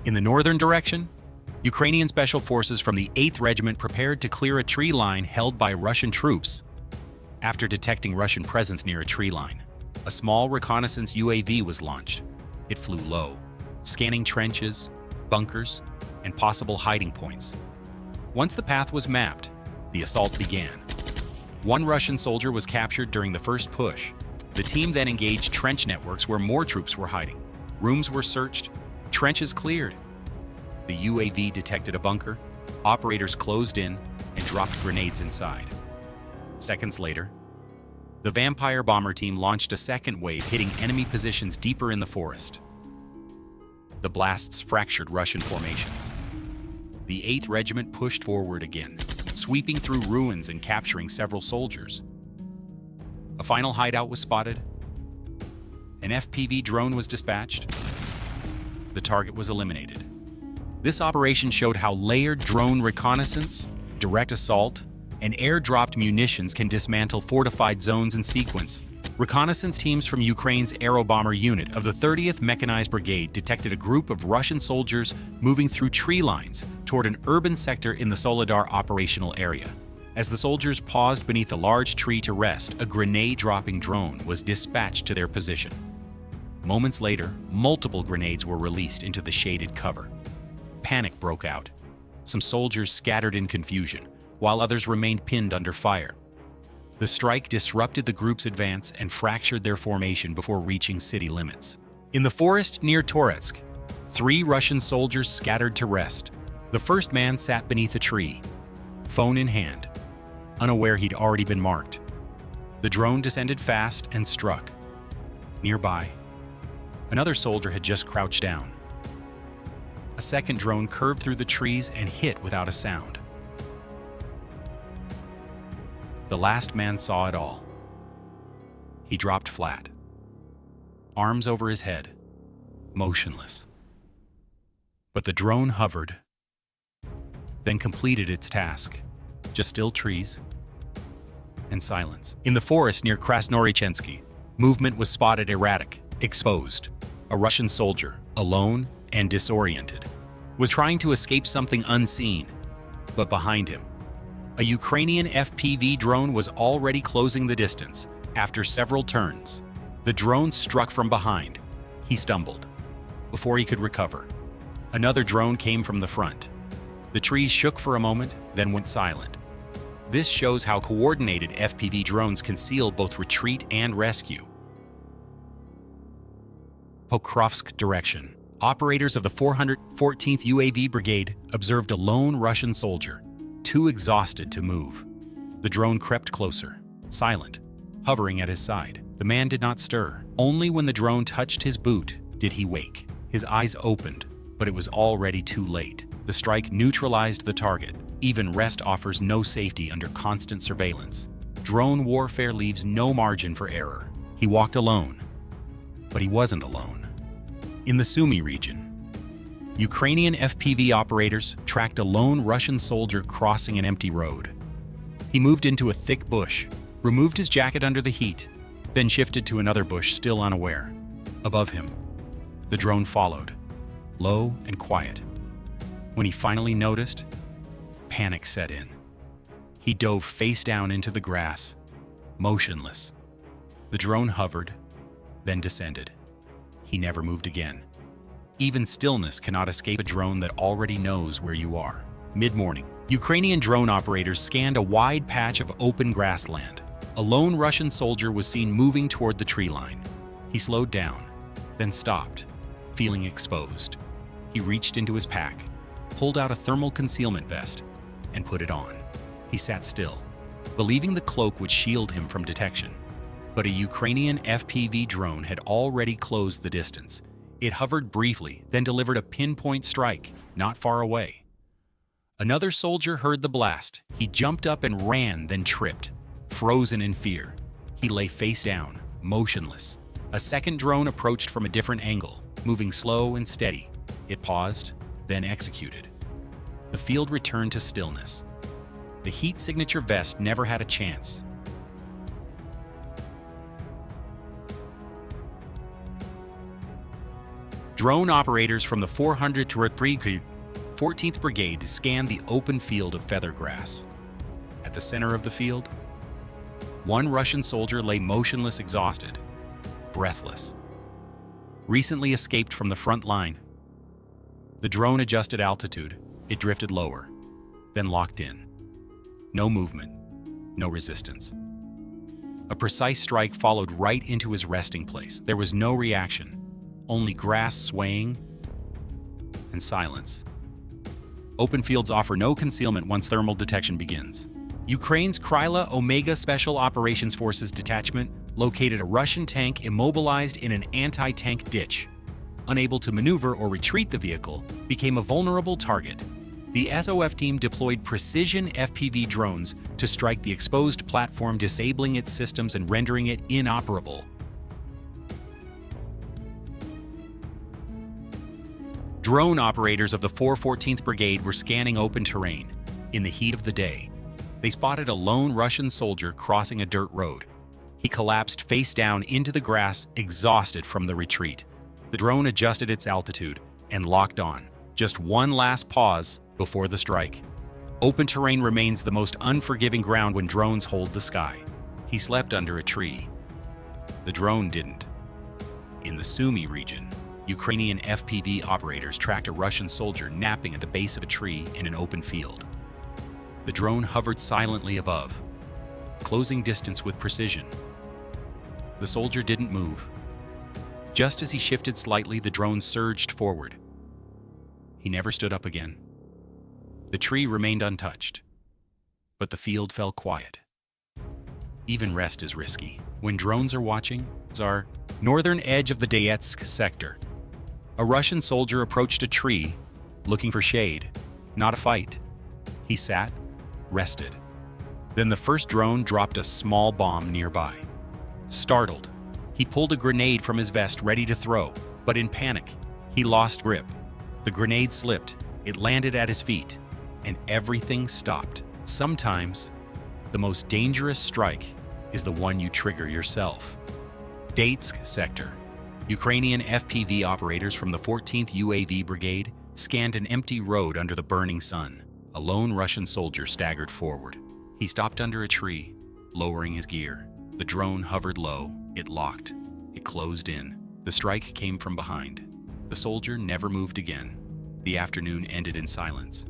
In the northern direction, Ukrainian special forces from the 8th Regiment prepared to clear a tree line held by Russian troops. After detecting Russian presence near a tree line, a small reconnaissance UAV was launched. It flew low, scanning trenches, bunkers, and possible hiding points. Once the path was mapped, the assault began. One Russian soldier was captured during the first push. The team then engaged trench networks where more troops were hiding. Rooms were searched, trenches cleared. The UAV detected a bunker, operators closed in and dropped grenades inside. Seconds later, the Vampire bomber team launched a second wave, hitting enemy positions deeper in the forest. The blasts fractured Russian formations. The 8th Regiment pushed forward again, sweeping through ruins and capturing several soldiers. A final hideout was spotted. An FPV drone was dispatched. The target was eliminated. This operation showed how layered drone reconnaissance, direct assault, and air-dropped munitions can dismantle fortified zones in sequence. Reconnaissance teams from Ukraine's Aero Bomber Unit of the 30th Mechanized Brigade detected a group of Russian soldiers moving through tree lines toward an urban sector in the Soledar operational area. As the soldiers paused beneath a large tree to rest, a grenade-dropping drone was dispatched to their position. Moments later, multiple grenades were released into the shaded cover. Panic broke out. Some soldiers scattered in confusion, while others remained pinned under fire. The strike disrupted the group's advance and fractured their formation before reaching city limits. In the forest near Toretsk, 3 Russian soldiers scattered to rest. The first man sat beneath a tree, phone in hand, unaware he'd already been marked. The drone descended fast and struck. Nearby, another soldier had just crouched down. A second drone curved through the trees and hit without a sound. The last man saw it all. He dropped flat, arms over his head, motionless. But the drone hovered, then completed its task. Just still trees and silence. In the forest near Krasnoyarchensky, movement was spotted erratic, exposed. A Russian soldier, alone and disoriented, was trying to escape something unseen, but behind him, a Ukrainian FPV drone was already closing the distance. After several turns, the drone struck from behind. He stumbled. Before he could recover, another drone came from the front. The trees shook for a moment, then went silent. This shows how coordinated FPV drones conceal both retreat and rescue. Pokrovsk direction. Operators of the 414th UAV Brigade observed a lone Russian soldier, too exhausted to move. The drone crept closer, silent, hovering at his side. The man did not stir. Only when the drone touched his boot did he wake. His eyes opened, but it was already too late. The strike neutralized the target. Even rest offers no safety under constant surveillance. Drone warfare leaves no margin for error. He walked alone, but he wasn't alone. In the Sunumi region, Ukrainian FPV operators tracked a lone Russian soldier crossing an empty road. He moved into a thick bush, removed his jacket under the heat, then shifted to another bush, still unaware. Above him, the drone followed, low and quiet. When he finally noticed, panic set in. He dove face down into the grass, motionless. The drone hovered, then descended. He never moved again. Even stillness cannot escape a drone that already knows where you are. Mid-morning, Ukrainian drone operators scanned a wide patch of open grassland. A lone Russian soldier was seen moving toward the tree line. He slowed down, then stopped, feeling exposed. He reached into his pack, pulled out a thermal concealment vest, and put it on. He sat still, believing the cloak would shield him from detection. But a Ukrainian FPV drone had already closed the distance. It hovered briefly, then delivered a pinpoint strike, not far away. Another soldier heard the blast. He jumped up and ran, then tripped, frozen in fear. He lay face down, motionless. A second drone approached from a different angle, moving slow and steady. It paused, then executed. The field returned to stillness. The heat signature vest never had a chance. Drone operators from the 14th Brigade scanned the open field of feather grass. At the center of the field, one Russian soldier lay motionless, exhausted, breathless. Recently escaped from the front line. The drone adjusted altitude. It drifted lower, then locked in. No movement, no resistance. A precise strike followed right into his resting place. There was no reaction, only grass swaying and silence. Open fields offer no concealment once thermal detection begins. Ukraine's Kryla Omega Special Operations Forces detachment located a Russian tank immobilized in an anti-tank ditch. Unable to maneuver or retreat, the vehicle became a vulnerable target. The SOF team deployed precision FPV drones to strike the exposed platform, disabling its systems and rendering it inoperable. Drone operators of the 414th Brigade were scanning open terrain. In the heat of the day, they spotted a lone Russian soldier crossing a dirt road. He collapsed face down into the grass, exhausted from the retreat. The drone adjusted its altitude and locked on. Just one last pause before the strike. Open terrain remains the most unforgiving ground when drones hold the sky. He slept under a tree. The drone didn't. In the Sunumi region, Ukrainian FPV operators tracked a Russian soldier napping at the base of a tree in an open field. The drone hovered silently above, closing distance with precision. The soldier didn't move. Just as he shifted slightly, the drone surged forward. He never stood up again. The tree remained untouched, but the field fell quiet. Even rest is risky. When drones are watching, our northern edge of the Donetsk sector. A Russian soldier approached a tree, looking for shade, not a fight. He sat, rested. Then the first drone dropped a small bomb nearby. Startled, he pulled a grenade from his vest, ready to throw, but in panic, he lost grip. The grenade slipped, it landed at his feet, and everything stopped. Sometimes, the most dangerous strike is the one you trigger yourself. Donetsk sector. Ukrainian FPV operators from the 14th UAV Brigade scanned an empty road under the burning sun. A lone Russian soldier staggered forward. He stopped under a tree, lowering his gear. The drone hovered low. It locked. It closed in. The strike came from behind. The soldier never moved again. The afternoon ended in silence.